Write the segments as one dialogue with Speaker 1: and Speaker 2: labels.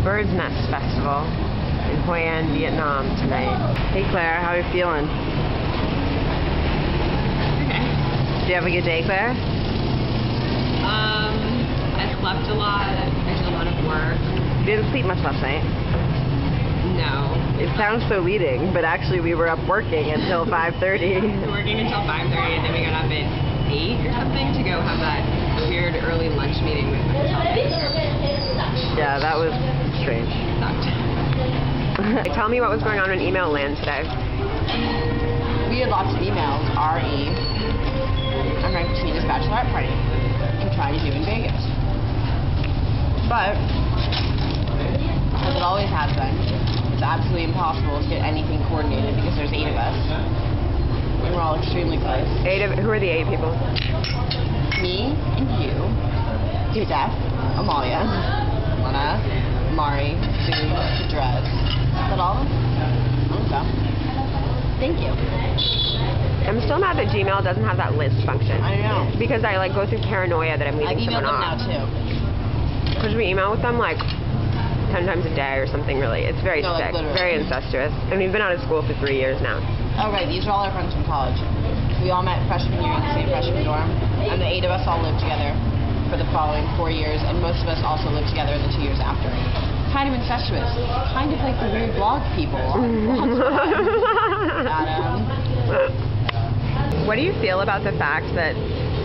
Speaker 1: Bird's Nest Festival in Hoi An, Vietnam tonight. Hey Claire, how are you feeling?
Speaker 2: Okay.
Speaker 1: Did you have a good day, Claire?
Speaker 2: I slept a lot. I did a lot of work.
Speaker 1: You didn't sleep much last night?
Speaker 2: No.
Speaker 1: It sounds so leading, but actually we were up working until 5:30.
Speaker 2: We were working until 5:30 and then we got up at 8 or something to go have that weird early lunch meeting with the hotel manager.
Speaker 1: Yeah, that was strange.
Speaker 2: Sucked.
Speaker 1: Tell me what was going on in email land today.
Speaker 3: We had lots of emails. R.E. I'm going to Tina's bachelorette party to try to do in Vegas. But, as it always has been, it's absolutely impossible to get anything coordinated because there's 8 of us. And we're all extremely close.
Speaker 1: Who are the 8 people?
Speaker 3: Me and you, Jeff, Amalia, Lena, Mari, Sue, Drez. Is that all of them? I think so. Thank you.
Speaker 1: I'm still mad that Gmail doesn't have that list function.
Speaker 3: I know.
Speaker 1: Because I like go through paranoia that I'm leaving someone off.
Speaker 3: I've emailed them now too.
Speaker 1: Because we email with them like 10 times a day or something really. It's very sick, very incestuous. And we've been out of school for 3 years now.
Speaker 3: Oh right, these are all our friends from college. We all met freshman year in the same freshman dorm. And the 8 of us all lived together for the following 4 years. And most of us also lived together the 2 years after. Kind of incestuous. Kind of like the weird blog people. Adam.
Speaker 1: What do you feel about the fact that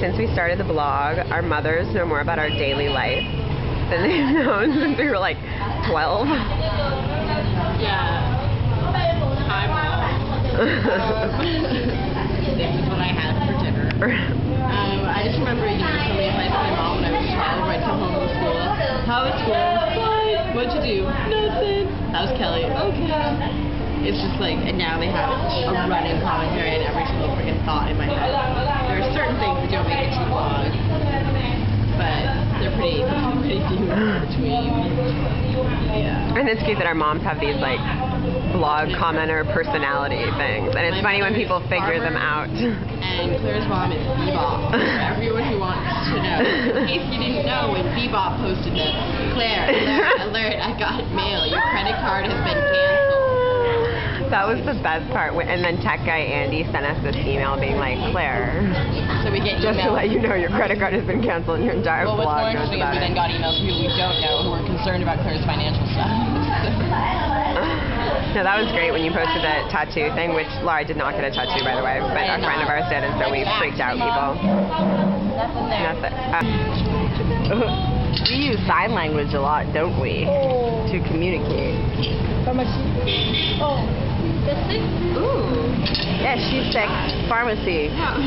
Speaker 1: since we started the blog, our mothers know more about our daily life than they've known since we were like 12?
Speaker 2: Yeah. Hi, Mom. This is what I had for dinner. I just remember somebody advice to my mom when I was 12. I'd come home from school. How was school? Fine. What'd you do? Nothing. How's Kelly? Okay. It's just like, and now they have a running commentary on every single freaking thought in my head. There are certain things that don't make it too long, but they're pretty few in between. Yeah.
Speaker 1: And it's cute that our moms have these like blog commenter personality things, and it's funny when people figure them out.
Speaker 3: And Claire's mom is Bebop. For everyone who wants to know, in case you didn't know, when Bebop posted the Claire, alert, I got mail. Your credit card has been canceled.
Speaker 1: That was the best part. And then tech guy Andy sent us this email being like, Claire,
Speaker 3: so we get
Speaker 1: just to let you know your credit card has been canceled and your entire
Speaker 3: blog
Speaker 1: goes about it.
Speaker 3: Well, what's more interesting is we then got emails from people we don't know who are concerned about Claire's financial stuff.
Speaker 1: No, that was great when you posted that tattoo thing, which Laura did not get a tattoo, by the way, but a friend of ours did, and so we freaked out people.
Speaker 3: Nothing there.
Speaker 1: We use sign language a lot, don't we, to communicate?
Speaker 2: Oh. This thing? Ooh.
Speaker 1: Yeah, she's sick. Pharmacy.
Speaker 2: Yeah.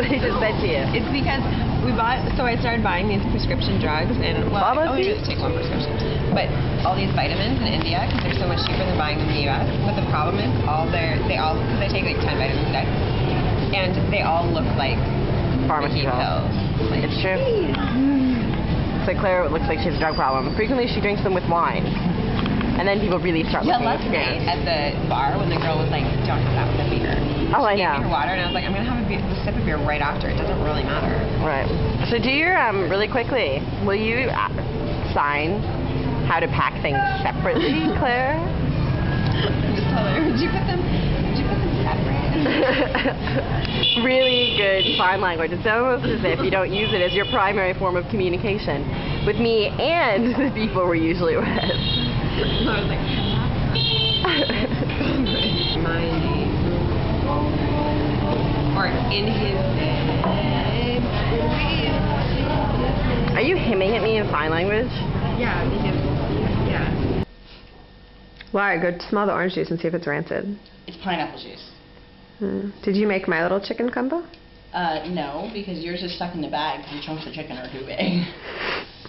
Speaker 1: They just said to you.
Speaker 2: It's because I started buying these prescription drugs, and well, I only really take one prescription, but all these vitamins in India because they're so much cheaper than buying them in the U.S. But the problem is because I take like 10 vitamins a day, and they all look like
Speaker 1: pharmacy pills.
Speaker 2: Like,
Speaker 1: it's true. So Claire looks like she has a drug problem. Frequently she drinks them with wine. And then people really start looking at
Speaker 2: night at the bar when the girl was like, don't have that with a beer.
Speaker 1: Oh, I know.
Speaker 2: She gave me her water, and I was like, I'm going to have a sip of beer right after. It doesn't really matter.
Speaker 1: Right. So do your, really quickly, will you sign how to pack things separately, Claire?
Speaker 2: Just tell her, did you put them separate?
Speaker 1: Really good sign language. It's almost as if you don't use it as your primary form of communication with me and the people we're usually with.
Speaker 2: I was like, my name. Or in his name.
Speaker 1: Are you hemming at me in sign language?
Speaker 2: Yeah, because, yeah.
Speaker 1: Laura, go smell the orange juice and see if it's rancid.
Speaker 3: It's pineapple juice.
Speaker 1: Did you make my little chicken combo?
Speaker 3: No, because yours is stuck in the bag because your chunks of chicken are too big.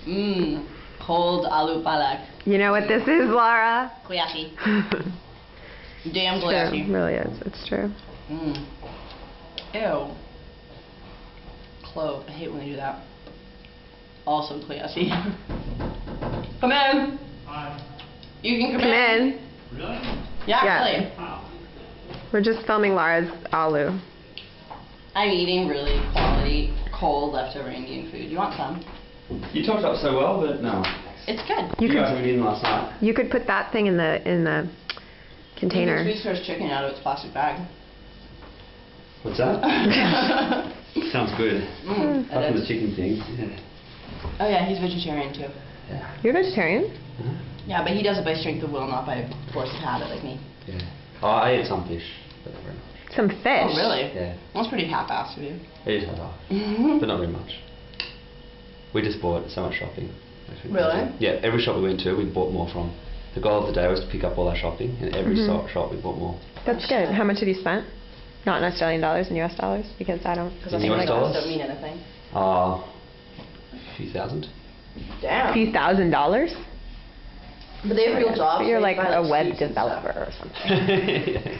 Speaker 3: Mmm. Cold aloo palak.
Speaker 1: You know what this is, Laura?
Speaker 3: Koyashi. Damn koyashi.
Speaker 1: It really is. It's true.
Speaker 3: Mmm. Ew. Clove. I hate when they do that. Also koyashi. Come in.
Speaker 4: Hi.
Speaker 3: You can come
Speaker 1: in.
Speaker 4: Really?
Speaker 3: Yeah, really.
Speaker 4: Wow.
Speaker 1: We're just filming Laura's aloo.
Speaker 3: I'm eating really quality, cold, leftover Indian food. You want some?
Speaker 4: You talked up so well, but no.
Speaker 3: It's good.
Speaker 1: You
Speaker 4: You guys
Speaker 1: could
Speaker 4: were in last night.
Speaker 1: you could put that thing in the container.
Speaker 3: Sweet Square's chicken out of its plastic bag.
Speaker 4: What's that? Sounds good. Apart from the chicken thing. Yeah.
Speaker 3: Oh yeah, he's vegetarian too.
Speaker 4: Yeah.
Speaker 1: You're vegetarian?
Speaker 3: Yeah, but he does it by strength of will, not by force of habit like me.
Speaker 4: Yeah. Oh, I ate some fish, but not very much.
Speaker 1: Some fish.
Speaker 3: Oh really?
Speaker 4: Yeah.
Speaker 3: That's pretty half-assed of you.
Speaker 4: It is hard, but not very much. We just bought so much shopping.
Speaker 3: Really?
Speaker 4: Yeah, every shop we went to, we bought more from. The goal of the day was to pick up all our shopping, and every shop we bought more.
Speaker 1: That's good. How much have you spent? Not in Australian dollars, in US dollars, because I don't.
Speaker 3: Because
Speaker 4: In
Speaker 3: I
Speaker 4: US
Speaker 3: think
Speaker 4: dollars?
Speaker 3: don't mean anything.
Speaker 4: A few thousand.
Speaker 3: Damn.
Speaker 1: A few $1,000s?
Speaker 3: But they have real jobs.
Speaker 1: But you're
Speaker 3: so
Speaker 1: like
Speaker 3: they buy,
Speaker 1: a web
Speaker 3: seats and stuff.
Speaker 1: developer or something.